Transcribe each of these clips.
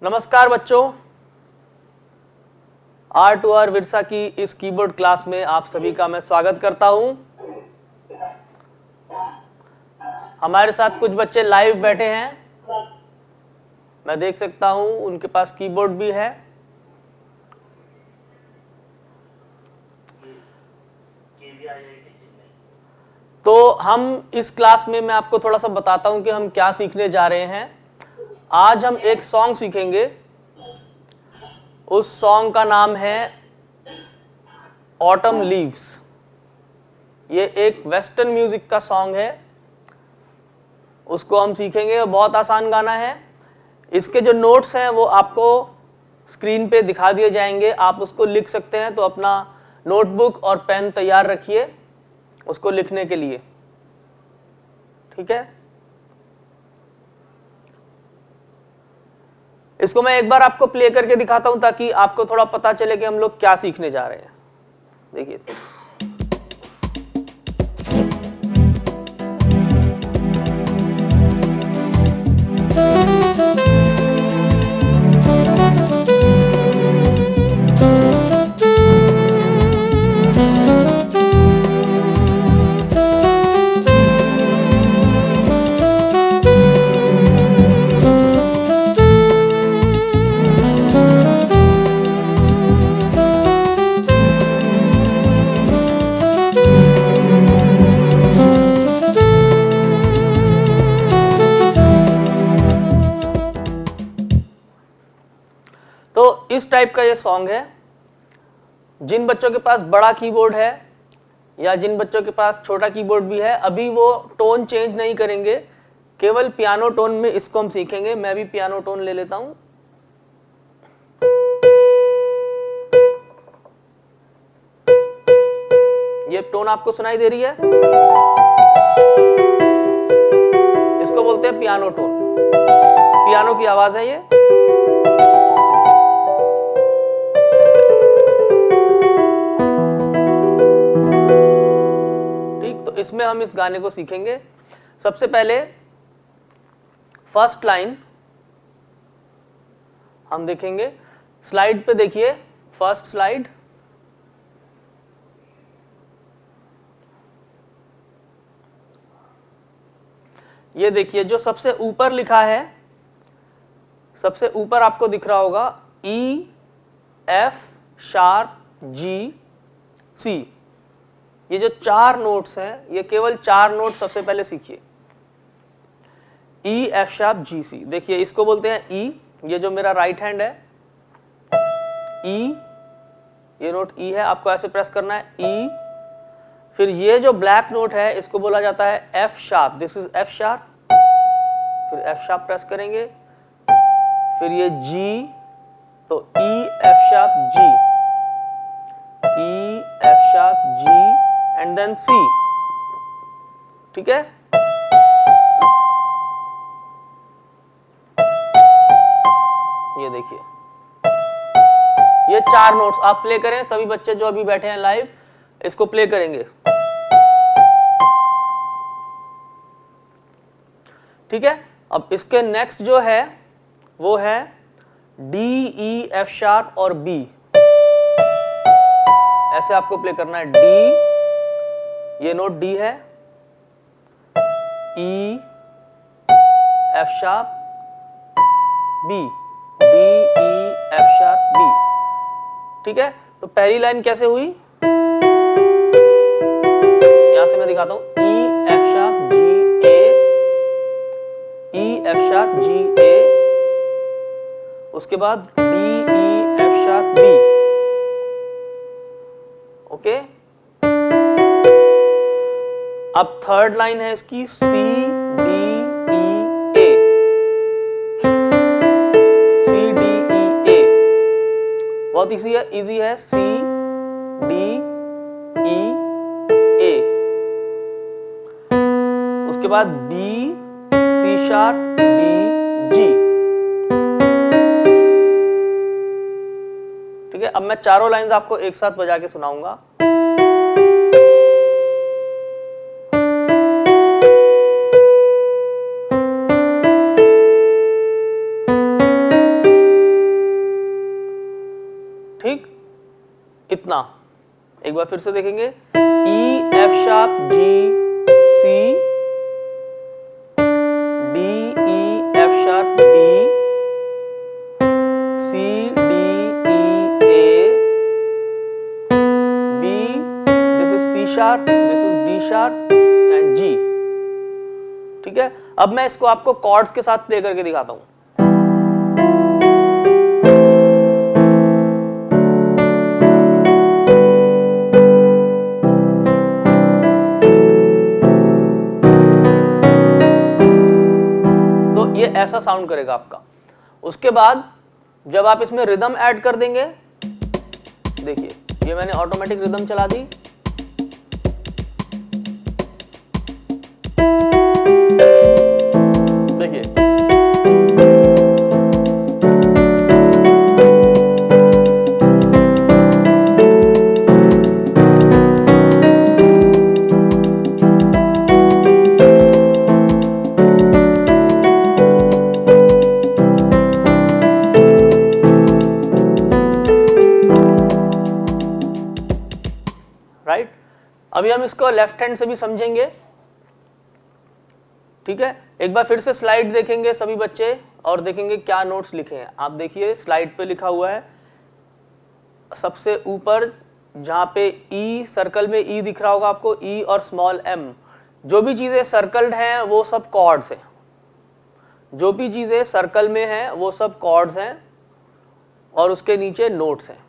नमस्कार बच्चों, are to are Virsa की इस कीबोर्ड क्लास में आप सभी का मैं स्वागत करता हूं। हमारे साथ कुछ बच्चे लाइव बैठे हैं, मैं देख सकता हूं, उनके पास कीबोर्ड भी है। तो हम इस क्लास में मैं आपको थोड़ा सा बताता हूं कि हम क्या सीखने जा रहे हैं। आज हम एक सॉन्ग सीखेंगे। उस सॉन्ग का नाम है ऑटम लीव्स। ये एक वेस्टर्न म्यूजिक का सॉन्ग है, उसको हम सीखेंगे। बहुत आसान गाना है। इसके जो नोट्स हैं वो आपको स्क्रीन पे दिखा दिए जाएंगे, आप उसको लिख सकते हैं। तो अपना नोटबुक और पेन तैयार रखिए उसको लिखने के लिए, ठीक है। इसको मैं एक बार आपको प्ले करके दिखाता हूं ताकि आपको थोड़ा पता चले कि हम लोग क्या सीखने जा रहे हैं। देखिए, तो इस टाइप का ये सॉन्ग है। जिन बच्चों के पास बड़ा कीबोर्ड है या जिन बच्चों के पास छोटा कीबोर्ड भी है, अभी वो टोन चेंज नहीं करेंगे, केवल पियानो टोन में इसको हम सीखेंगे। मैं भी पियानो टोन ले लेता हूं। ये टोन आपको सुनाई दे रही है, इसको बोलते हैं पियानो टोन। पियानो की आवाज है ये। इसमें हम इस गाने को सीखेंगे। सबसे पहले फर्स्ट लाइन हम देखेंगे। स्लाइड पे देखिए, फर्स्ट स्लाइड। ये देखिए, जो सबसे ऊपर लिखा है, सबसे ऊपर आपको दिख रहा होगा E, F sharp, G, C। ये जो चार नोट्स हैं, ये केवल चार नोट सबसे पहले सीखिए। E, F sharp, G, C। देखिए, इसको बोलते हैं E। ये जो मेरा राइट हैंड है, E, ये नोट E है, आपको ऐसे प्रेस करना है E। फिर ये जो ब्लैक नोट है, इसको बोला जाता है F sharp. This is F sharp. फिर F शार्प प्रेस करेंगे। फिर ये G, तो E, F sharp, G, E, F sharp, G and then C, ठीक है। ये देखिए, ये चार नोट्स आप प्ले करें। सभी बच्चे जो अभी बैठे हैं लाइव, इसको प्ले करेंगे, ठीक है। अब इसके नेक्स्ट जो है वो है D, E, F शार्प और B। ऐसे आपको प्ले करना है। D, ये नोट D है, E, F sharp, B, D, E, F sharp, B, ठीक है। तो पहली लाइन कैसे हुई, यहां से मैं दिखाता हूं। E, F sharp, G, A, E, F sharp, G, A, उसके बाद D, E, F sharp, B, okay. अब थर्ड लाइन है इसकी C, D, E, A, C, D, E, A। बहुत इजी है। C, D, E, A, उसके बाद B, C sharp, D, G, ठीक है। अब मैं चारों लाइंस आपको एक साथ बजा के सुनाऊंगा। इतना। एक बार फिर से देखेंगे, E F sharp G C, D E F sharp B, C D E A, B, this is C sharp, this is D sharp and G. ठीक है, अब मैं इसको आपको कॉर्ड्स के साथ प्ले करके दिखाता हूं। ये ऐसा साउंड करेगा आपका। उसके बाद जब आप इसमें रिदम ऐड कर देंगे, देखिए ये मैंने ऑटोमेटिक रिदम चला दी, देखिए राइट। अभी हम इसको लेफ्ट हैंड से भी समझेंगे। ठीक है, एक बार फिर से स्लाइड देखेंगे सभी बच्चे और देखेंगे क्या नोट्स लिखे हैं। आप देखिए स्लाइड पे लिखा हुआ है सबसे ऊपर, जहां पे ई सर्कल में ई दिख रहा होगा आपको, ई और स्मॉल एम, जो भी चीजें सर्कल्ड हैं वो सब कॉर्ड्स हैं। जो भी चीजें सर्कल में हैं वो सब कॉर्ड्स हैं और उसके नीचे नोट्स हैं।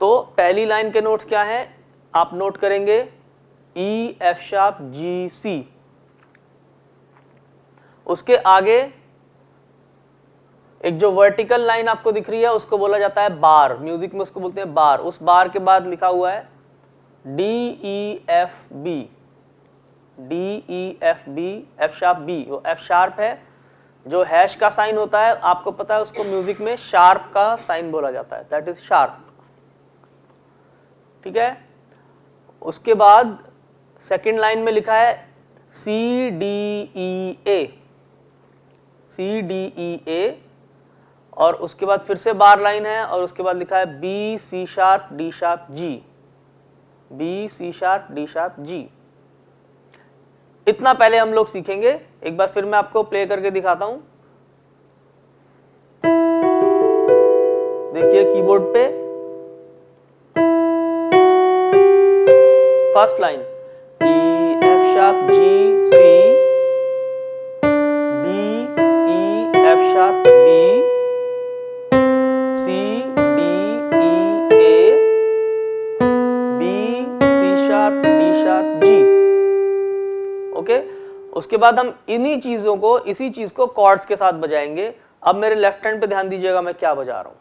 तो पहली लाइन के नोट्स क्या हैं आप नोट करेंगे, ई एफ शार्प जी सी। उसके आगे एक जो वर्टिकल लाइन आपको दिख रही है उसको बोला जाता है बार, म्यूजिक में उसको बोलते हैं बार। उस बार के बाद लिखा हुआ है D E F B, D E F B, F sharp B, वो एफ शार्प है। जो हैश का साइन होता है आपको पता है, उसको म्यूजिक में शार्प का साइन बोला जाता है, दैट इज शार्प। ठीक है, उसके बाद सेकंड लाइन में लिखा है सी डी ई ए, सी डी ई ए, और उसके बाद फिर से बार लाइन है और उसके बाद लिखा है B C sharp D sharp G, B C sharp D sharp G. इतना पहले हम लोग सीखेंगे। एक बार फिर मैं आपको प्ले करके दिखाता हूं। देखिए कीबोर्ड पे first line E F sharp G C, D E F sharp B, C D E A, B C sharp D sharp G. Okay, उसके बाद हम इन्हीं चीजों को, इसी चीज को कॉर्ड्स के साथ बजाएंगे। अब मेरे लेफ्ट हैंड पे ध्यान दीजिएगा मैं क्या बजा रहा हूं।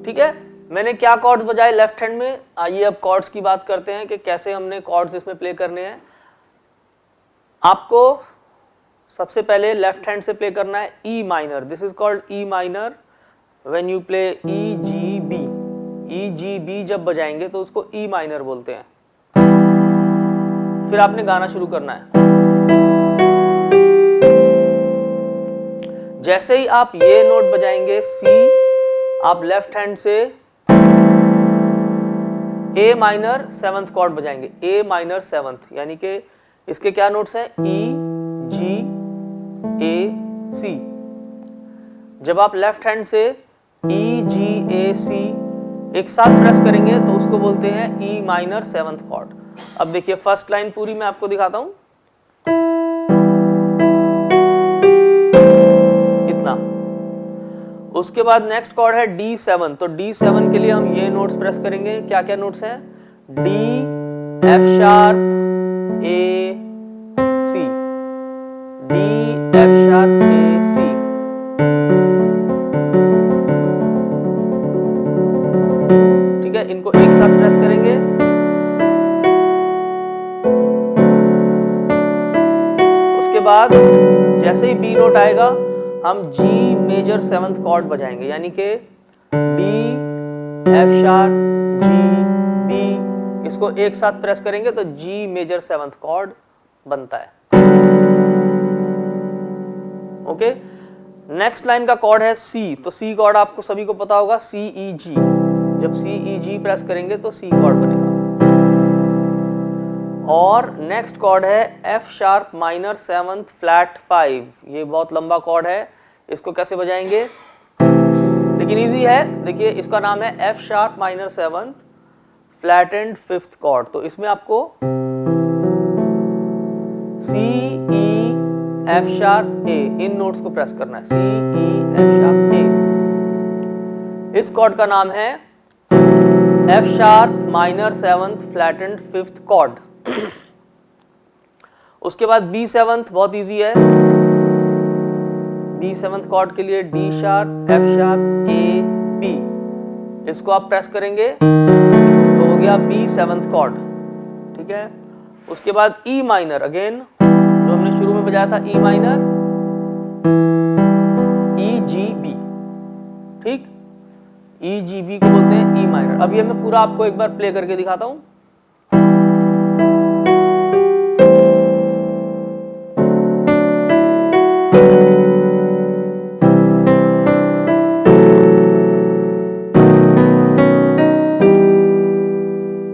ठीक है, मैंने क्या कॉर्ड्स बजाए लेफ्ट हैंड में। आइए अब कॉर्ड्स की बात करते हैं कि कैसे हमने कॉर्ड्स इसमें प्ले करने हैं। आपको सबसे पहले लेफ्ट हैंड से प्ले करना है E minor, this is called E minor. When you play E G B, E G B जब बजाएंगे तो उसको ई माइनर बोलते हैं। फिर आपने गाना शुरू करना है। जैसे ही आप ये नोट बजाएंगे सी, आप लेफ्ट हैंड से ए माइनर सेवंथ कॉर्ड बजाएंगे, ए माइनर सेवंथ, यानी कि इसके क्या नोट्स हैं ई जी ए सी। जब आप लेफ्ट हैंड से ई जी ए सी एक साथ प्रेस करेंगे तो उसको बोलते हैं ई माइनर सेवंथ कॉर्ड। अब देखिए फर्स्ट लाइन पूरी मैं आपको दिखाता हूं, इतना। उसके बाद नेक्स्ट कॉर्ड है D7, तो D7 के लिए हम ये नोट्स प्रेस करेंगे। क्या क्या नोट्स हैं, D, F sharp, A, C, D, F sharp, A, C। ठीक है, इनको एक साथ प्रेस करेंगे। उसके बाद जैसे ही B नोट आएगा हम G मेजर सेवंथ कॉर्ड बजाएंगे, यानी कि D, F sharp, G, B इसको एक साथ प्रेस करेंगे तो जी मेजर 7th कॉर्ड बनता है। ओके, नेक्स्ट लाइन का कॉर्ड है सी, तो सी कॉर्ड आपको सभी को पता होगा, सी ई जी। जब सी ई जी प्रेस करेंगे तो सी कॉर्ड बनेगा। और नेक्स्ट कॉर्ड है F sharp minor 7th flat 5। ये बहुत लंबा कॉर्ड है, इसको कैसे बजाएंगे, लेकिन इजी है। देखिए इसका नाम है F sharp minor 7th flat and 5th chord. तो इसमें आपको C E F sharp A, इन नोट्स को प्रेस करना है, सी ई एफ शार्प ए। इस कॉर्ड का नाम है F sharp minor 7th flat and 5th chord. उसके बाद बी 7th बहुत इजी है, बी 7th कॉर्ड के लिए D sharp F sharp A B, इसको आप प्रेस करेंगे तो हो गया बी 7th कॉर्ड। ठीक है, उसके बाद ई माइनर, अगेन जो हमने शुरू में बजाया था, ई माइनर ई जी बी। ठीक, ई जी बी को बोलते हैं ई माइनर। अब ये मैं पूरा आपको एक बार प्ले करके दिखाता हूं।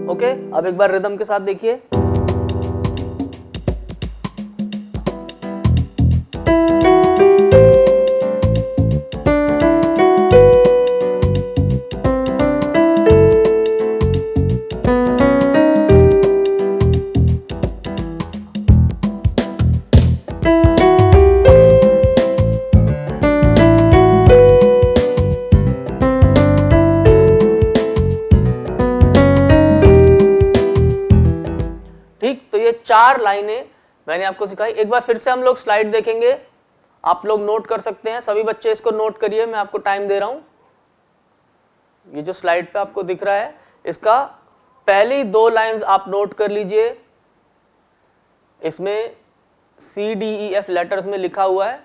ओके, अब एक बार रिदम के साथ देखिए। चार लाइनें मैंने आपको सिखाई। एक बार फिर से हम लोग स्लाइड देखेंगे, आप लोग नोट कर सकते हैं, सभी बच्चे इसको नोट करिए, मैं आपको टाइम दे रहा हूं। ये जो स्लाइड पे आपको दिख रहा है, इसका पहली 2 लाइंस आप नोट कर लीजिए। इसमें C D E F letters में लिखा हुआ है,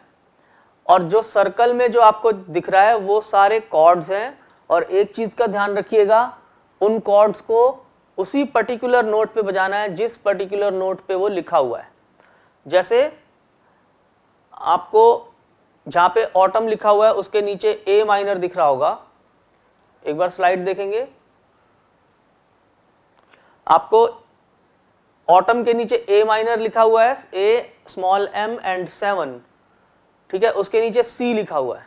और जो सर्कल में जो आपको दिख रहा है वो सारे कॉर्ड्स हैं। और एक चीज का ध्यान रखिएगा, उन कॉर्ड्स को उसी पर्टिकुलर नोट पे बजाना है जिस पर्टिकुलर नोट पे वो लिखा हुआ है। जैसे आपको जहां पे ऑटम लिखा हुआ है उसके नीचे ए माइनर दिख रहा होगा, एक बार स्लाइड देखेंगे, आपको ऑटम के नीचे ए माइनर लिखा हुआ है, ए स्मॉल एम एंड 7, ठीक है, उसके नीचे सी लिखा हुआ है।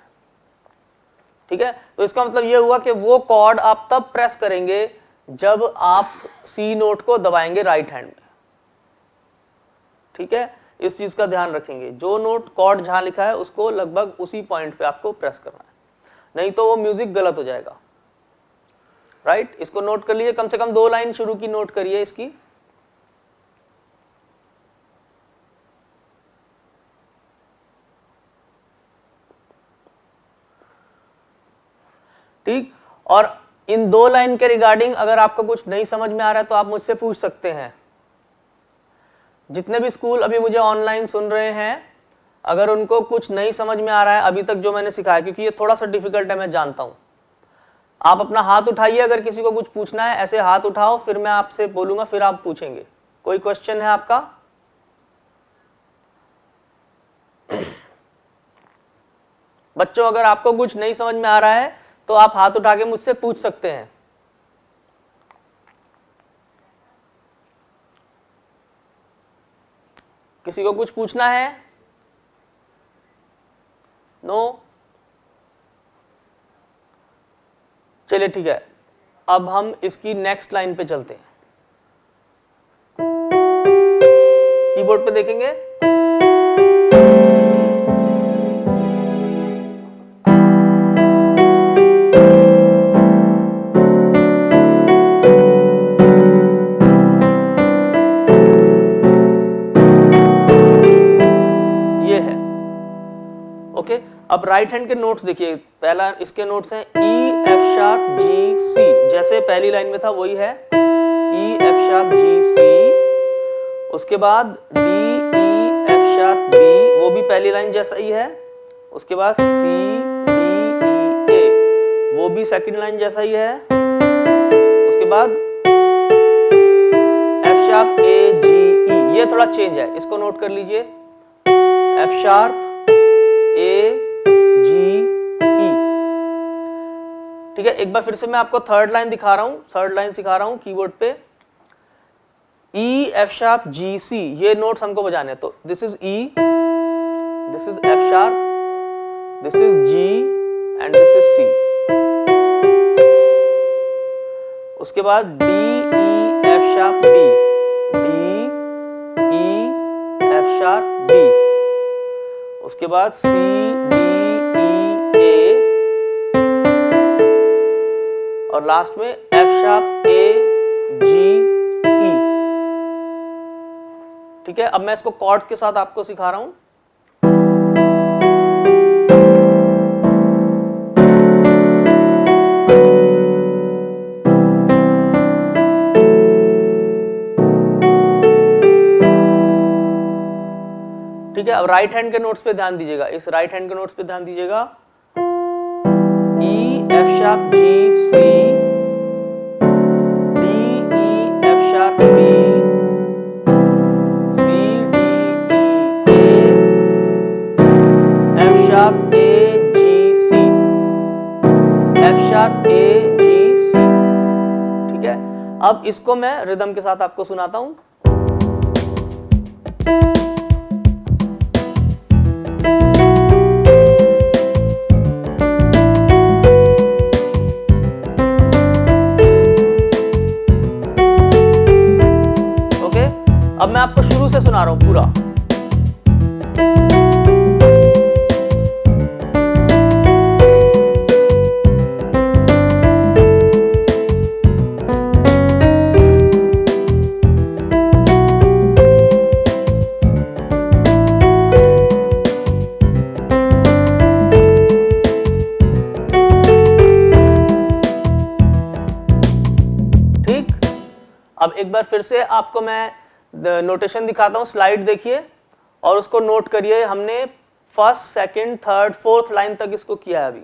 ठीक है, तो इसका मतलब ये हुआ कि वो कॉर्ड आप तब प्रेस करेंगे जब आप सी नोट को दबाएंगे राइट हैंड में। ठीक है, इस चीज का ध्यान रखेंगे, जो नोट कॉर्ड जहां लिखा है उसको लगभग उसी पॉइंट पे आपको प्रेस करना है, नहीं तो वो म्यूजिक गलत हो जाएगा। राइट, इसको नोट कर लीजिए, कम से कम 2 लाइन शुरू की नोट करिए इसकी। ठीक, और इन 2 लाइन के रिगार्डिंग अगर आपको कुछ नहीं समझ में आ रहा है तो आप मुझसे पूछ सकते हैं। जितने भी स्कूल अभी मुझे ऑनलाइन सुन रहे हैं, अगर उनको कुछ नहीं समझ में आ रहा है अभी तक जो मैंने सिखाया, क्योंकि ये थोड़ा सा डिफिकल्ट है मैं जानता हूं, आप अपना हाथ उठाइए, अगर किसी को कुछ पूछना है ऐसे हाथ उठाओ, फिर मैं आपसे बोलूंगा, फिर आप पूछेंगे। कोई क्वेश्चन है आपका? बच्चों, अगर आपको कुछ नहीं समझ में आ रहा है तो आप हाथ उठा के मुझसे पूछ सकते हैं। किसी को कुछ पूछना है? नो? चलिए ठीक है, अब हम इसकी नेक्स्ट लाइन पे चलते हैं। कीबोर्ड पे देखेंगे, अब राइट हैंड के नोट्स देखिए, पहला इसके नोट्स हैं ई एफ शार्प जी सी, जैसे पहली लाइन में था वही है, ई एफ शार्प जी सी। उसके बाद D E F sharp B, वो भी पहली लाइन जैसा ही है। उसके बाद सी डी ई ए, वो भी सेकंड लाइन जैसा ही है। उसके बाद शार्प ए जी ई, ये थोड़ा चेंज है, इसको नोट कर लीजिए, एफ शार्प ए जी ई। ठीक है, एक बार फिर से मैं आपको थर्ड लाइन दिखा रहा हूं, थर्ड लाइन सिखा रहा हूं कीबोर्ड पे, ई एफ शार्प जी सी, ये नोट्स हमको बजाने हैं। तो this is E, this is F sharp, this is G and this is C. उसके बाद D E F sharp B, D E F sharp B. उसके बाद सी डी ई ए, और लास्ट में एफ शार्प ए जी ई। ठीक है, अब मैं इसको कॉर्ड्स के साथ आपको सिखा रहा हूं। ठीक है, अब राइट हैंड के नोट्स पे ध्यान दीजिएगा, इस राइट हैंड के नोट्स पे ध्यान दीजिएगा, E F sharp G C, D E F sharp B, C D E A, F sharp A G C, F sharp A G C. ठीक है, अब इसको मैं रिदम के साथ आपको सुनाता हूं। अब मैं आपको शुरू से सुना रहा हूं पूरा। ठीक, अब एक बार फिर से आपको मैं नोटेशन दिखाता हूं, स्लाइड देखिए और उसको नोट करिए। हमने first, second, third, fourth line तक इसको किया है अभी।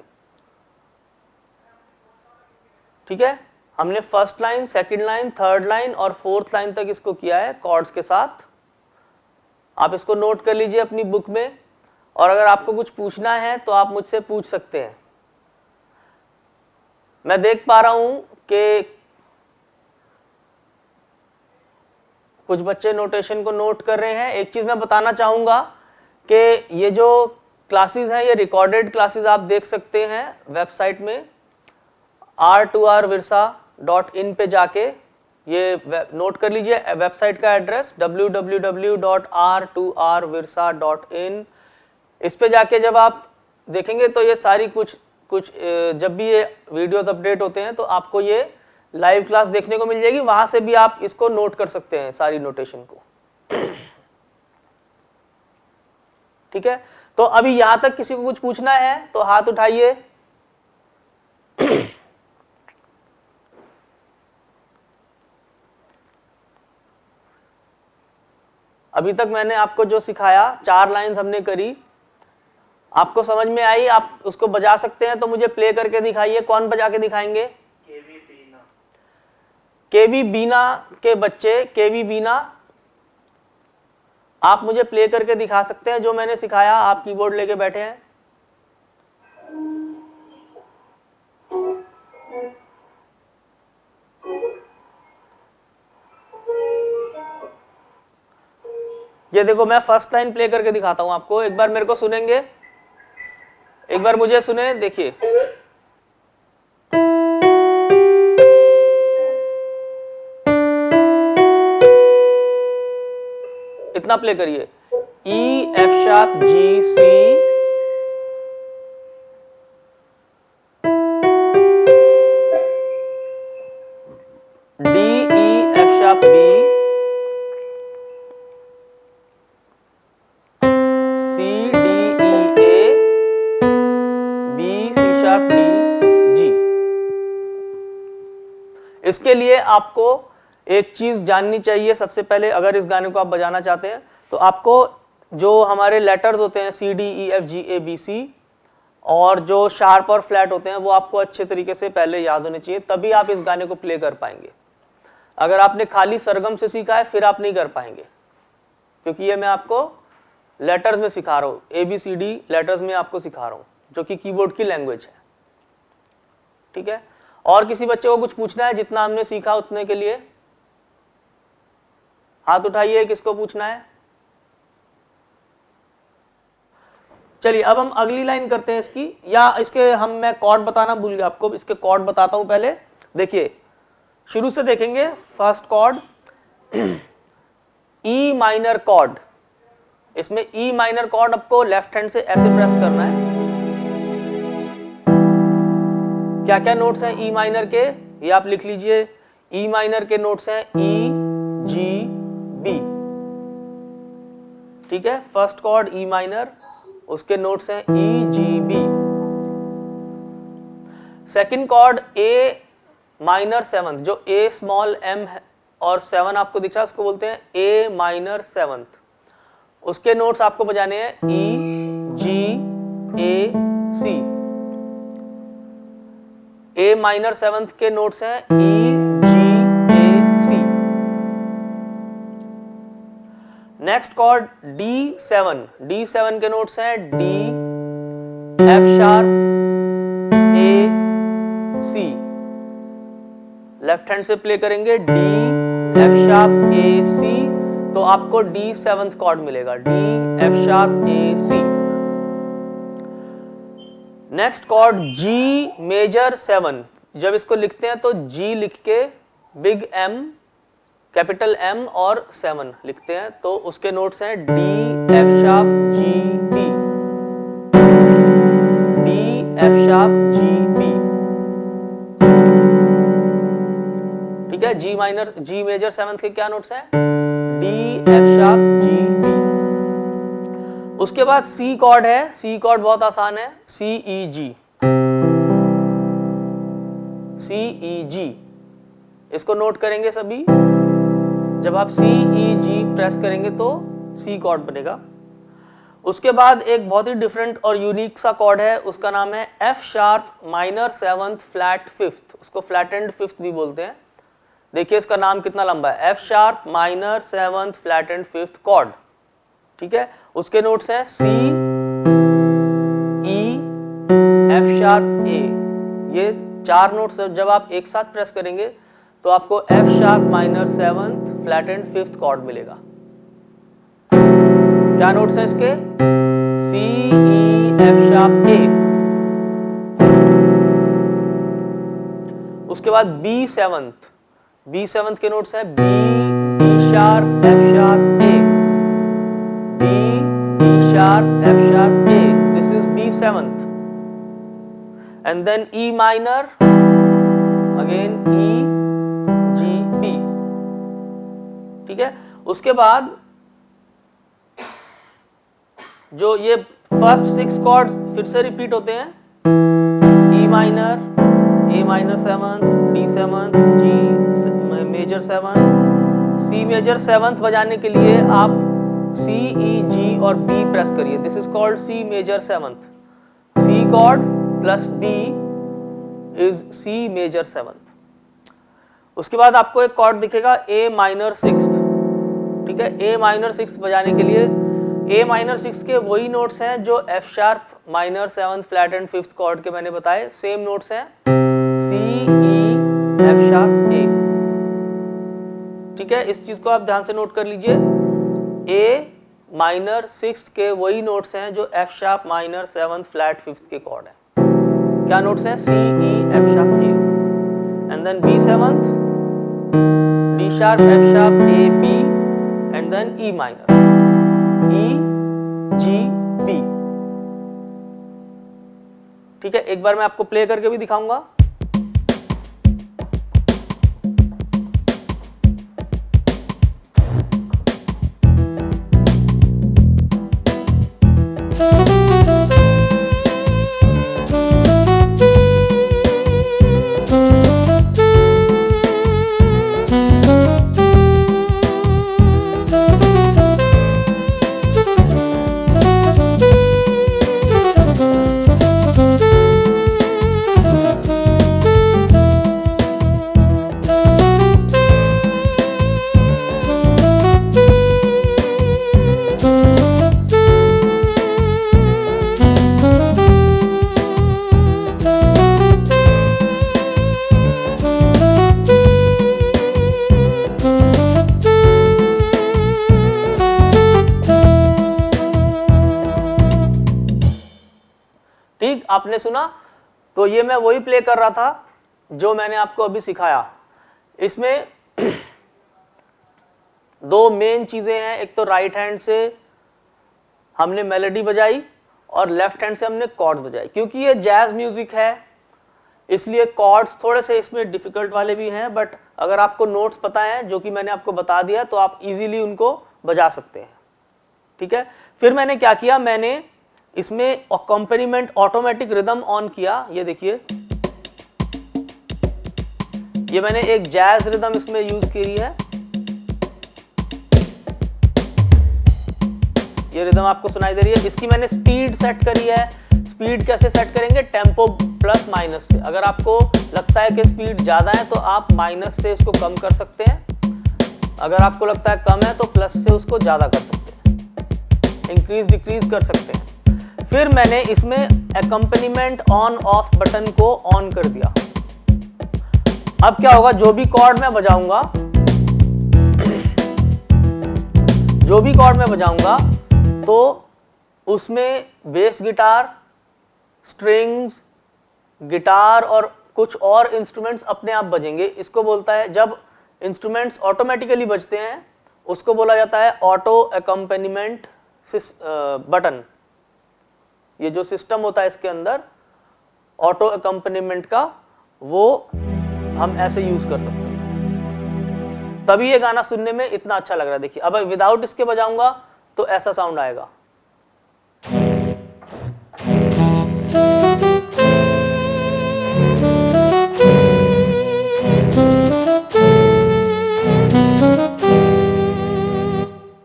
ठीक है, हमने first line, second line, third line और फोर्थ लाइन तक इसको किया है कॉर्ड्स के साथ। आप इसको नोट कर लीजिए अपनी बुक में, और अगर आपको कुछ पूछना है तो आप मुझसे पूछ सकते हैं। मैं देख पा रहा हूं कि कुछ बच्चे नोटेशन को नोट कर रहे हैं। एक चीज मैं बताना चाहूंगा कि ये जो क्लासेस हैं ये रिकॉर्डेड क्लासेस आप देख सकते हैं वेबसाइट में r2rvirsa.in पे जाके। ये नोट कर लीजिए वेबसाइट का एड्रेस www.r2rvirsa.in। इस पे जाके जब आप देखेंगे तो ये सारी कुछ जब भी ये वीडियोस अपडेट होते हैं तो आपको ये लाइव क्लास देखने को मिल जाएगी, वहां से भी आप इसको नोट कर सकते हैं सारी नोटेशन को। ठीक है, तो अभी यहां तक किसी को कुछ पूछना है तो हाथ उठाइए। अभी तक मैंने आपको जो सिखाया, 4 लाइंस हमने करी, आपको समझ में आई? आप उसको बजा सकते हैं तो मुझे प्ले करके दिखाइए। कौन बजा के दिखाएंगे? केवी बीना के बच्चे, केवी बीना, आप मुझे प्ले करके दिखा सकते हैं जो मैंने सिखाया। आप कीबोर्ड लेके बैठे हैं। ये देखो मैं फर्स्ट लाइन प्ले करके दिखाता हूं आपको, एक बार मेरे को सुनेंगे, एक बार मुझे सुने, देखिए। इतना प्ले करिए, E F sharp G C, D E F sharp B, C D E A, B C sharp D G. इसके लिए आपको एक चीज जाननी चाहिए सबसे पहले। अगर इस गाने को आप बजाना चाहते हैं तो आपको जो हमारे लेटर्स होते हैं C D E F G A B C और जो शार्प और फ्लैट होते हैं वो आपको अच्छे तरीके से पहले याद होने चाहिए, तभी आप इस गाने को प्ले कर पाएंगे। अगर आपने खाली सरगम से सीखा है फिर आप नहीं कर पाएंगे, क्योंकि ये मैं आपको लेटर्स में सिखा रहा हूँ, ABCD लेटर्स में आपको सिखा रहा हूँ, जो कि कीबोर्ड की लैंग्वेज है। ठीक है, और किसी बच्चे को कुछ पूछना है जितना हमने सीखा उतने के लिए? हाथ उठाइए, किसको पूछना है? चलिए अब हम अगली लाइन करते हैं इसकी, या इसके मैं कॉर्ड बताना भूल गया आपको, इसके कॉर्ड बताता हूं पहले। देखिए शुरू से देखेंगे। First chord E minor cord, इसमें ई माइनर कॉर्ड आपको लेफ्ट हैंड से ऐसे प्रेस करना है। क्या क्या नोट्स हैं ई माइनर के, ये आप लिख लीजिए। ई माइनर के नोट्स हैं ई, जी, बी। ठीक है, फर्स्ट कॉर्ड ई माइनर, उसके नोट्स हैं E, G, B. Second chord A minor seventh, जो ए स्मॉल एम है और 7 आपको दिख रहा है, उसको बोलते हैं ए माइनर सेवंथ। उसके नोट्स आपको बजाने हैं ई, जी, ए, सी। ए माइनर सेवंथ के नोट्स हैं ई, जी, ए, सी। नेक्स्ट कॉर्ड D7, D7 के नोट्स हैं D, F sharp, A, C. Left hand से प्ले करेंगे डी, एफ शार्प, ए, सी, तो आपको D7 कॉर्ड मिलेगा, D, F sharp, A, C. Next cord G major 7, जब इसको लिखते हैं तो G लिख के बिग M, कैपिटल M और 7 लिखते हैं, तो उसके नोट्स हैं D, F sharp, G, B, D, F sharp, G, B। ठीक है, G मेजर 7 के क्या नोट्स हैं? D, F sharp, G, B। उसके बाद C कॉर्ड है, C कॉर्ड बहुत आसान है, C, E, G, C, E, G। इसको नोट करेंगे सभी। जब आप C, E, G प्रेस करेंगे तो C कॉर्ड बनेगा। उसके बाद एक बहुत ही डिफरेंट और यूनिक सा कॉर्ड है, उसका नाम है F sharp minor 7th flat 5th, उसको फ्लैट एंड 5th भी बोलते हैं। देखिए इसका नाम कितना लंबा है, F sharp minor 7th flat and 5th chord. ठीक है, उसके नोट्स हैं C, E, F sharp, A। ये 4 नोट्स जब आप एक साथ प्रेस करेंगे तो आपको F sharp minor 7th flat and 5th chord मिलेगा। क्या नोट्स हैं इसके? C, E, F sharp, A। उसके बाद B7 के नोट्स हैं B, D sharp, F sharp, A, B, D sharp, F sharp, A। This is B7th। And then E minor, again E, G, B। ठीक है, उसके बाद जो ये फर्स्ट 6 कॉर्ड्स फिर से रिपीट होते हैं, E minor, A minor 7th, D7th, G major 7th, C major 7th बजाने के लिए आप C, E, G और B प्रेस करिए। This is called C major 7th। C chord plus B is C major 7th। उसके बाद आपको एक कॉर्ड दिखेगा A माइनर 6th। ठीक है, A माइनर 6th बजाने के लिए A माइनर 6th के वही नोट्स हैं जो F sharp minor 7th flat and 5th chord के मैंने बताए, सेम नोट्स हैं C, E, F sharp, A। ठीक है, इस चीज को आप ध्यान से नोट कर लीजिए। A माइनर 6th के वही नोट्स हैं जो F sharp minor 7th flat 5th के कॉर्ड हैं। क्या नोट्स हैं? C, E, F sharp, A। And then B7th, D sharp, F sharp, A, B, and then E minor, E, G, B। ठीक है, एक बार मैं आपको प्ले करके भी दिखाऊंगा। आपने सुना, तो ये मैं वही प्ले कर रहा था जो मैंने आपको अभी सिखाया। इसमें दो मेन चीजें हैं, एक तो राइट हैंड से हमने मेलोडी बजाई और लेफ्ट हैंड से हमने कॉर्ड्स बजाई। क्योंकि ये जैज म्यूजिक है इसलिए कॉर्ड्स थोड़े से इसमें डिफिकल्ट वाले भी हैं, बट अगर आपको नोट्स पता है जो कि मैंने आपको बता दिया तो आप इजीली उनको बजा सकते हैं। ठीक है, फिर मैंने क्या किया, मैंने इसमें अकॉम्पनीमेंट ऑटोमेटिक रिदम ऑन किया। ये देखिए, ये मैंने एक जैज रिदम इसमें यूज की है। ये रिदम आपको सुनाई दे रही है, इसकी मैंने स्पीड सेट करी है। स्पीड कैसे सेट करेंगे, टेम्पो प्लस माइनस से। अगर आपको लगता है कि स्पीड ज्यादा है तो आप माइनस से इसको कम कर सकते हैं, अगर आपको लगता है कम है तो प्लस से उसको ज्यादा कर सकते हैं, इंक्रीज डिक्रीज कर सकते हैं। फिर मैंने इसमें एकम्पनीमेंट ऑन ऑफ बटन को ऑन कर दिया। अब क्या होगा, जो भी कॉर्ड मैं बजाऊंगा, जो भी कॉर्ड मैं बजाऊंगा तो उसमें बेस गिटार, स्ट्रिंग्स, गिटार और कुछ और इंस्ट्रूमेंट्स अपने आप बजेंगे। इसको बोलता है, जब इंस्ट्रूमेंट्स ऑटोमेटिकली बजते हैं उसको बोला जाता है ऑटो एकम्पनीमेंट बटन। ये जो सिस्टम होता है इसके अंदर ऑटो एकम्पनीमेंट का, वो हम ऐसे यूज कर सकते हैं, तभी ये गाना सुनने में इतना अच्छा लग रहा है। देखिए, अब विदाउट इसके बजाऊंगा तो ऐसा साउंड आएगा।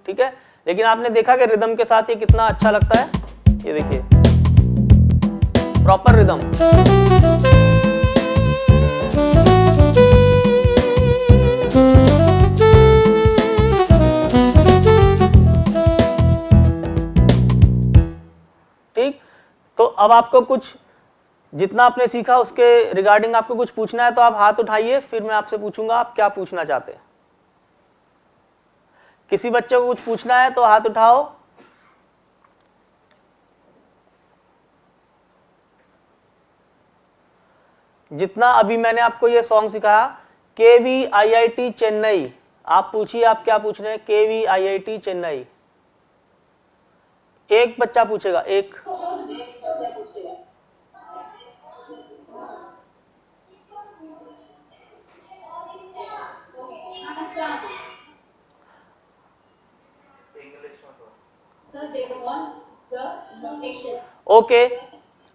ठीक है, लेकिन आपने देखा कि रिदम के साथ ये कितना अच्छा लगता है। ये देखिए, प्रॉपर रिदम। ठीक, तो अब आपको कुछ, जितना आपने सीखा उसके रिगार्डिंग आपको कुछ पूछना है तो आप हाथ उठाइए, फिर मैं आपसे पूछूंगा आप क्या पूछना चाहते हैं। किसी बच्चे को कुछ पूछना है तो हाथ उठाओ। जितना अभी मैंने आपको ये सॉन्ग सिखाया, KVIIT चेन्नई, आप पूछिए आप क्या पूछ रहे हैं। KVIIT चेन्नई, एक बच्चा पूछेगा, एक। Okay,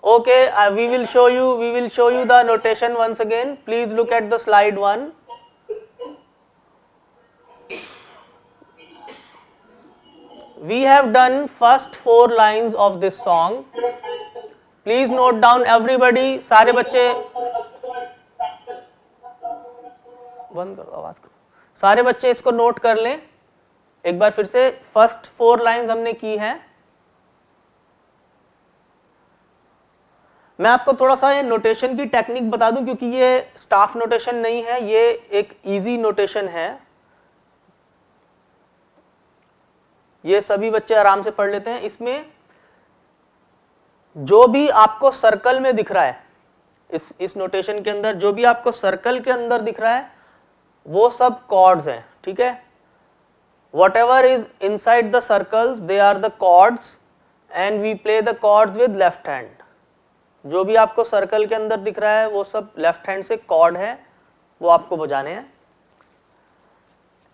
okay, we will show you the notation once again. Please look at the slide 1. We have done first 4 lines of this song. Please note down everybody, सारे बच्चे बंद करो, आवाज करो, सारे बच्चे इसको नोट कर लें एक बार फिर से। फर्स्ट 4 लाइंस हमने की हैं। मैं आपको थोड़ा सा ये नोटेशन की टेक्निक बता दूं, क्योंकि ये स्टाफ नोटेशन नहीं है, ये एक इजी नोटेशन है, ये सभी बच्चे आराम से पढ़ लेते हैं। इसमें जो भी आपको सर्कल में दिख रहा है, इस नोटेशन के अंदर जो भी आपको सर्कल के अंदर दिख रहा है वो सब कॉर्ड्स हैं। ठीक है, whatever is inside the circles they are the chords and we play the chords with left hand. जो भी आपको सर्कल के अंदर दिख रहा है वो सब लेफ्ट हैंड से कॉर्ड है, वो आपको बजाने हैं।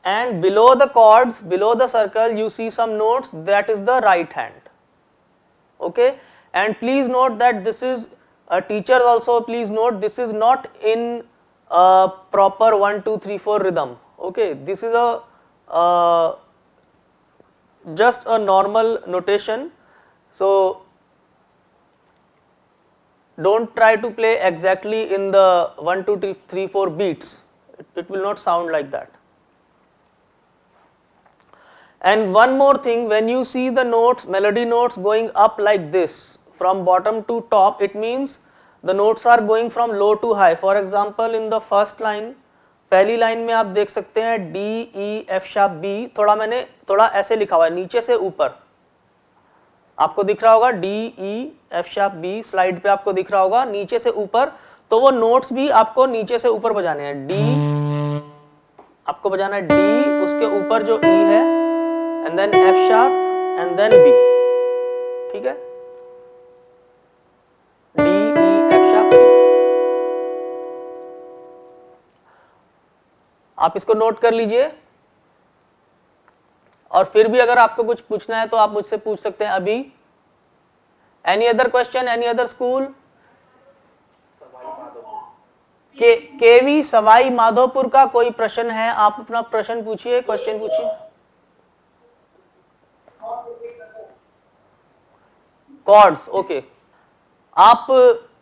And below the chords, below the circle you see some notes, that is the right hand. Okay, and please note that this is teachers also please note this is not in proper 1 2 3 4 rhythm. Okay, this is a just a normal notation, so don't try to play exactly in the 1 2 3 4 beats, it will not sound like that. And one more thing, when you see the notes, melody notes going up like this from bottom to top, it means the notes are going from low to high. For example, in the first line, पहली line में आप देख सकते हैं D E F sharp B, थोड़ा मैंने थोड़ा ऐसे लिखा हुआ है नीचे से ऊपर, आपको दिख रहा होगा D E F sharp B, slide पे आपको दिख रहा होगा नीचे से ऊपर। तो वो नोट्स भी आपको नीचे से ऊपर बजाने हैं। डी आपको बजाना है, डी उसके ऊपर जो ई है, and then F sharp and then B. ठीक है, D E F sharp B. आप इसको नोट कर लीजिए, और फिर भी अगर आपको कुछ पूछना है तो आप मुझसे पूछ सकते हैं अभी। Any other question, any other school? KV Sawai Madhopur का कोई प्रश्न है? आप अपना प्रश्न पूछिए, क्वेश्चन पूछिए। Chords, okay. आप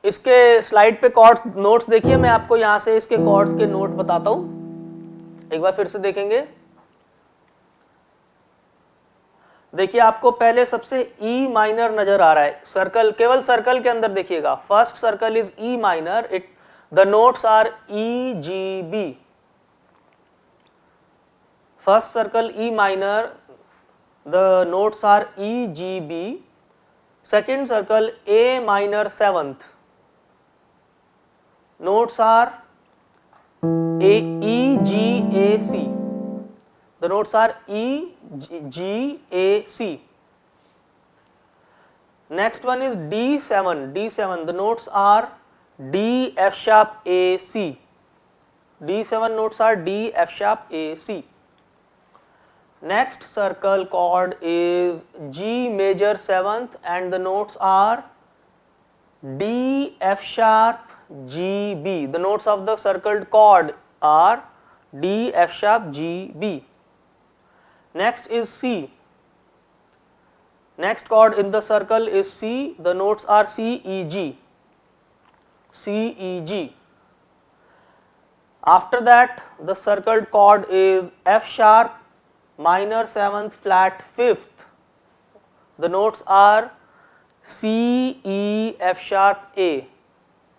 इसके स्लाइड पे कॉर्ड्स नोट्स देखिए, मैं आपको यहां से इसके कॉर्ड्स के नोट बताता हूं। एक बार फिर से देखेंगे। देखिए आपको पहले सबसे ई माइनर नजर आ रहा है, सर्कल, केवल सर्कल के अंदर देखिएगा। First circle is E minor, it the notes are E G B. First circle E minor, the notes are E G B. Second circle A minor seventh, notes are A E G A C. The notes are E G A C. Next one is D7. D7. The notes are D F sharp A C. D7 notes are D F sharp A C. Next circle chord is G major seventh, and the notes are D F sharp G B. The notes of the circled chord are D F sharp G B. Next is C. Next chord in the circle is C. The notes are C E G. C E G. After that, the circled chord is F sharp minor seventh flat fifth. The notes are C E F sharp A.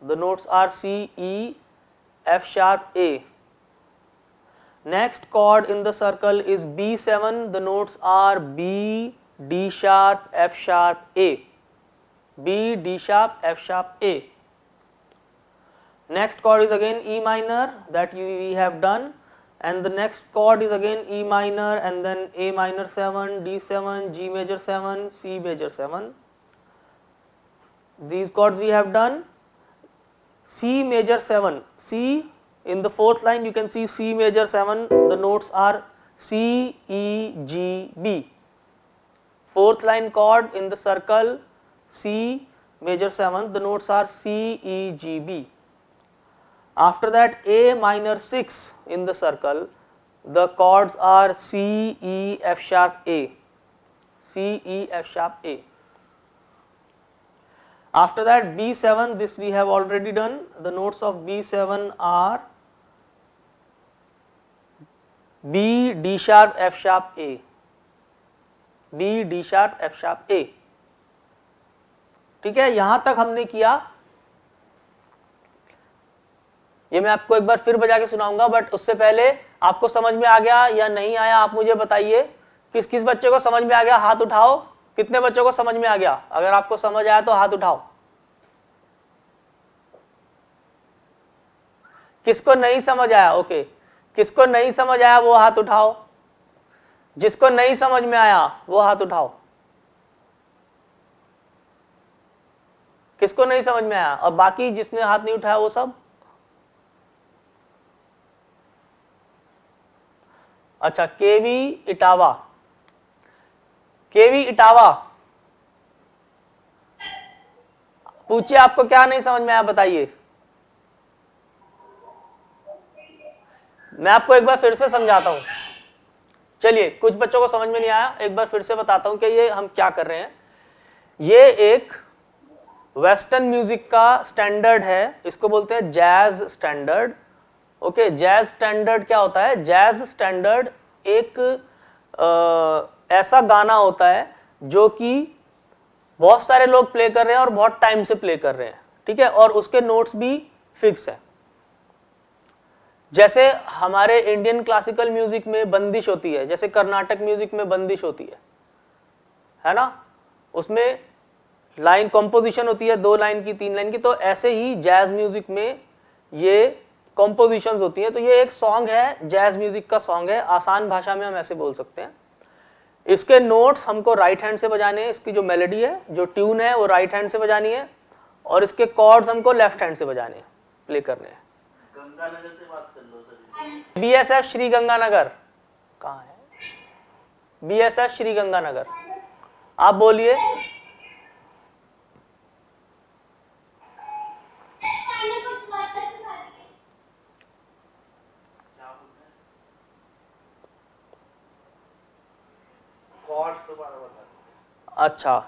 The notes are C E F sharp A. Next chord in the circle is B7. The notes are B D sharp F sharp A. B D sharp F sharp A. Next chord is again E minor, that we have done, and the next chord is again E minor, and then A minor 7, D7, G major 7, C major 7. These chords we have done. C major 7, C in the fourth line you can see C major 7, the notes are C E G B. Fourth line chord in the circle C major 7, the notes are C E G B. After that A minor 6 in the circle, the chords are C E F sharp A. C E F sharp A. After that B7, this we have already done. The notes of B7 are B D sharp F sharp A. B D sharp F sharp A. ठीक है, यहां तक हमने किया। ये मैं आपको एक बार फिर बजा के सुनाऊंगा, बट उससे पहले आपको समझ में आ गया या नहीं आया आप मुझे बताइए। किस किस बच्चे को समझ में आ गया, हाथ उठाओ। कितने बच्चों को समझ में आ गया? अगर आपको समझ आया तो हाथ उठाओ। किसको नहीं समझ आया? ओके, किसको नहीं समझ आया वो हाथ उठाओ। जिसको नहीं समझ में आया वो हाथ उठाओ। किसको नहीं समझ में आया? और बाकी जिसने हाथ नहीं उठाया वो सब? अच्छा, केवी इटावा, केवी इटावा, पूछिए आपको क्या नहीं समझ में आया बताइए। मैं आपको एक बार फिर से समझाता हूं। चलिए, कुछ बच्चों को समझ में नहीं आया, एक बार फिर से बताता हूं कि ये हम क्या कर रहे हैं। ये एक वेस्टर्न म्यूजिक का स्टैंडर्ड है, इसको बोलते हैं jazz standard. Okay, jazz standard क्या होता है? जैज स्टैंडर्ड एक ऐसा गाना होता है जो कि बहुत सारे लोग प्ले कर रहे हैं और बहुत टाइम से प्ले कर रहे हैं, ठीक है, और उसके नोट्स भी फिक्स है। जैसे हमारे इंडियन क्लासिकल म्यूजिक में बंदिश होती है, जैसे कर्नाटक म्यूजिक में बंदिश होती है ना, उसमें लाइन कॉम्पोजिशन होती है 2 लाइन की 3 लाइन की, तो ऐसे ही जैज म्यूजिक में ये कॉम्पोजिशंस होती हैं। तो ये एक सॉन्ग है, जैज म्यूजिक का सॉन्ग है, आसान भाषा में हम ऐसे बोल सकते हैं। इसके नोट्स हमको राइट हैंड से बजाने हैं, इसकी जो मेलोडी है, जो ट्यून है वो राइट हैंड से बजानी है, और इसके कॉर्ड्स हमको लेफ्ट हैंड से बजाने हैं, प्ले करने हैं। गंगानगर से बात कर लो सर। BSF श्री गंगानगर कहाँ है? BSF श्री गंगानगर, आप बोलिए। कॉर्ड्स दोबारा बता दो। अच्छा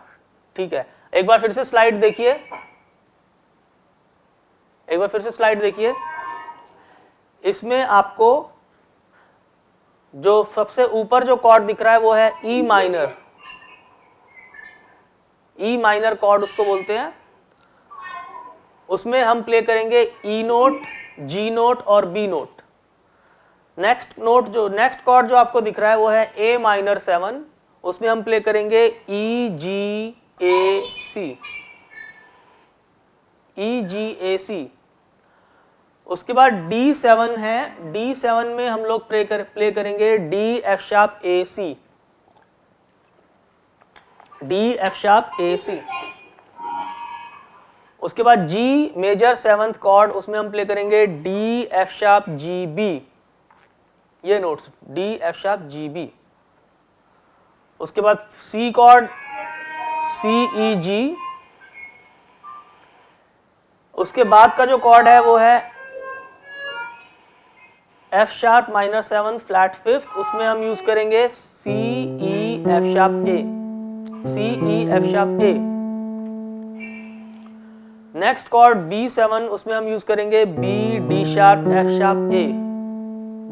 ठीक है, एक बार फिर से स्लाइड देखिए, एक बार फिर से स्लाइड देखिए। इसमें आपको जो सबसे ऊपर जो कॉर्ड दिख रहा है वो है E minor. E minor cord उसको बोलते हैं। उसमें हम प्ले करेंगे ई नोट, जी नोट और बी नोट। नेक्स्ट नोट जो नेक्स्ट कॉर्ड जो आपको दिख रहा है वो है ए माइनर 7, उसमें हम प्ले करेंगे ई जी ए सी, ई जी ए सी। उसके बाद D7 है, D7 में हम लोग प्ले करेंगे D F sharp A C, D F sharp A C. उसके बाद G मेजर 7th कॉर्ड, उसमें हम प्ले करेंगे D F sharp G B, ये notes D F sharp G B. उसके बाद C कॉर्ड सी ई जी। उसके बाद का जो कॉर्ड है वो है F sharp minor 7 flat 5th, उसमें हम यूज करेंगे C E F sharp A, C E F sharp A. Next chord B7, उसमें हम यूज करेंगे B D sharp F sharp A,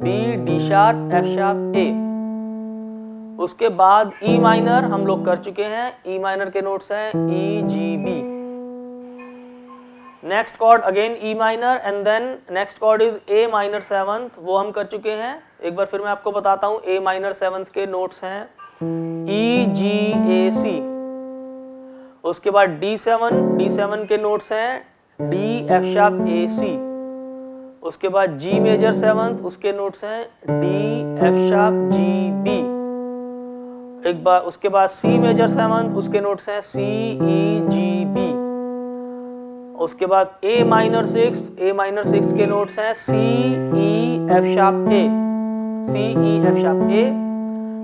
B D sharp F sharp A. उसके बाद E minor हम लोग कर चुके हैं, ई माइनर के नोट्स हैं E G B. Next chord again E minor and then next chord is A minor 7th, वो हम कर चुके हैं। एक बार फिर मैं आपको बताता हूँ, ए माइनर 7th के नोट्स हैं ई जी ए सी। उसके बाद D7 के नोट्स हैं D F sharp A C. उसके बाद G मेजर 7th, उसके नोट्स हैं D F sharp G B. एक बार उसके बाद C मेजर 7th, उसके नोट्स हैं सी ई जी बी। उसके बाद A माइनर 6 के नोट्स हैं C E F sharp A, C E F sharp A.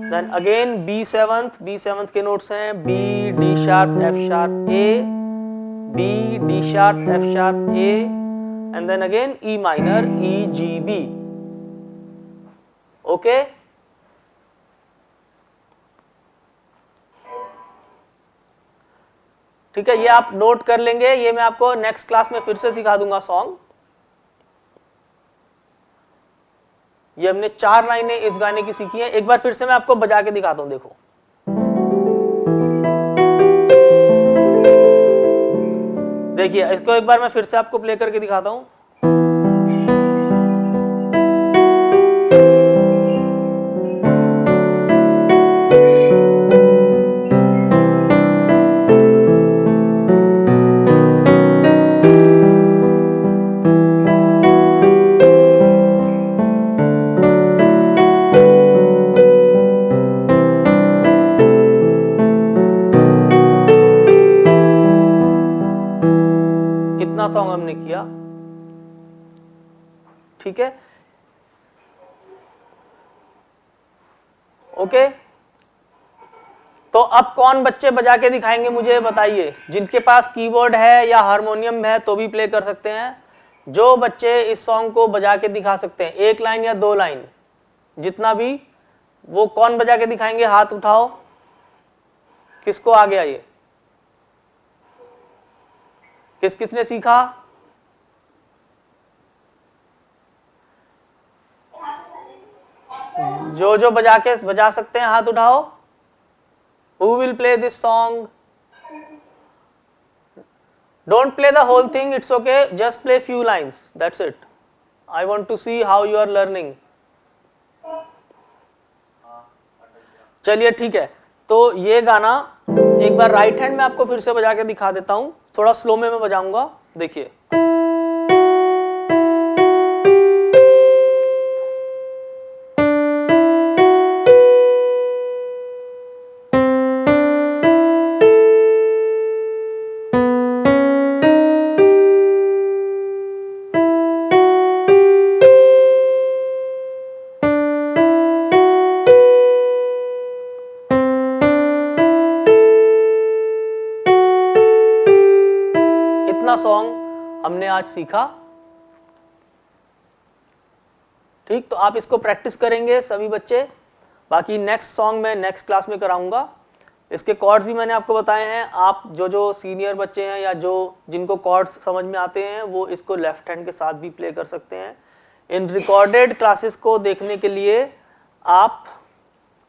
Then again B7 के नोट्स हैं B D sharp F sharp A, B D sharp F sharp A, and then again E minor E G B. Okay, ठीक है, ये आप note कर लेंगे। ये मैं आपको नेक्स्ट क्लास में फिर से सिखा दूंगा सॉन्ग। ये हमने 4 लाइनें इस गाने की सीखी हैं। एक बार फिर से मैं आपको बजा के दिखाता हूं, देखो। देखिए, इसको एक बार मैं फिर से आपको प्ले करके दिखाता हूं। सॉन्ग हमने किया, ठीक है, ओके। तो अब कौन बच्चे बजा के दिखाएंगे मुझे बताइए। जिनके पास कीबोर्ड है या हारमोनियम है तो भी प्ले कर सकते हैं। जो बच्चे इस सॉन्ग को बजा के दिखा सकते हैं, 1 लाइन या 2 लाइन, जितना भी, वो कौन बजा के दिखाएंगे, हाथ उठाओ। किसको आगे आइए, किस किसने सीखा। जो जो बजा सकते हैं हाथ उठाओ। Who will play this song? Don't play the whole thing, it's okay, just play few lines, that's it. I want to see how you are learning. चलिए ठीक है, तो ये गाना एक बार राइट हैंड में आपको फिर से बजा के दिखा देता हूं, थोड़ा स्लो में मैं बजाऊंगा, देखिए। इतना सॉन्ग हमने आज सीखा। ठीक, तो आप इसको प्रैक्टिस करेंगे सभी बच्चे। बाकी नेक्स्ट सॉन्ग मैं नेक्स्ट क्लास में कराऊंगा। इसके कॉर्ड्स भी मैंने आपको बताए हैं। आप जो सीनियर बच्चे हैं या जिनको कॉर्ड्स समझ में आते हैं वो इसको लेफ्ट हैंड के साथ भी प्ले कर सकते हैं। इन रिकॉर्डेड क्लासेस को देखने के लिए आप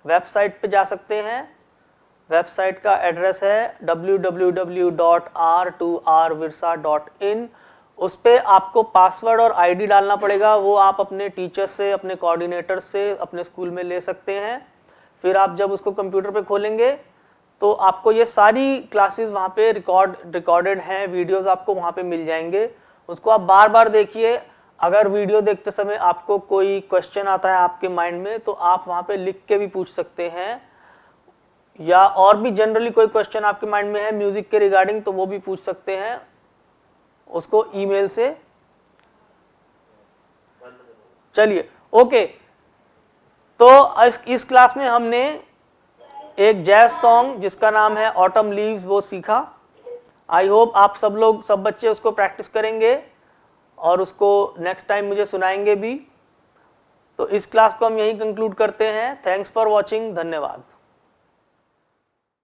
वेबसाइट पे जा सकते हैं। वेबसाइट का एड्रेस है www.r2rvirsa.in। उस पे आपको पासवर्ड और आईडी डालना पड़ेगा, वो आप अपने टीचर से, अपने कोऑर्डिनेटर से अपने स्कूल में ले सकते हैं। फिर आप जब उसको कंप्यूटर पे खोलेंगे तो आपको ये सारी क्लासेस वहाँ पे रिकॉर्डेड हैं, वीडियोस आपको वहाँ पे मिल जाएंगे। उसको आप बार बार देखिए। अगर वीडियो देखते समय आपको कोई क्वेश्चन आता है आपके माइंड में तो आप वहाँ पे लिख के भी पूछ सकते हैं, या और भी जनरली कोई क्वेश्चन आपके माइंड में है म्यूजिक के रिगार्डिंग तो वो भी पूछ सकते हैं उसको ईमेल से। चलिए, ओके। तो इस क्लास में हमने एक जैज सॉन्ग जिसका नाम है ऑटम लीव्स वो सीखा। आई होप आप सब बच्चे उसको प्रैक्टिस करेंगे और उसको नेक्स्ट टाइम मुझे सुनाएंगे भी। तो इस क्लास को हम यहीं कंक्लूड करते हैं। थैंक्स फॉर वॉचिंग, धन्यवाद।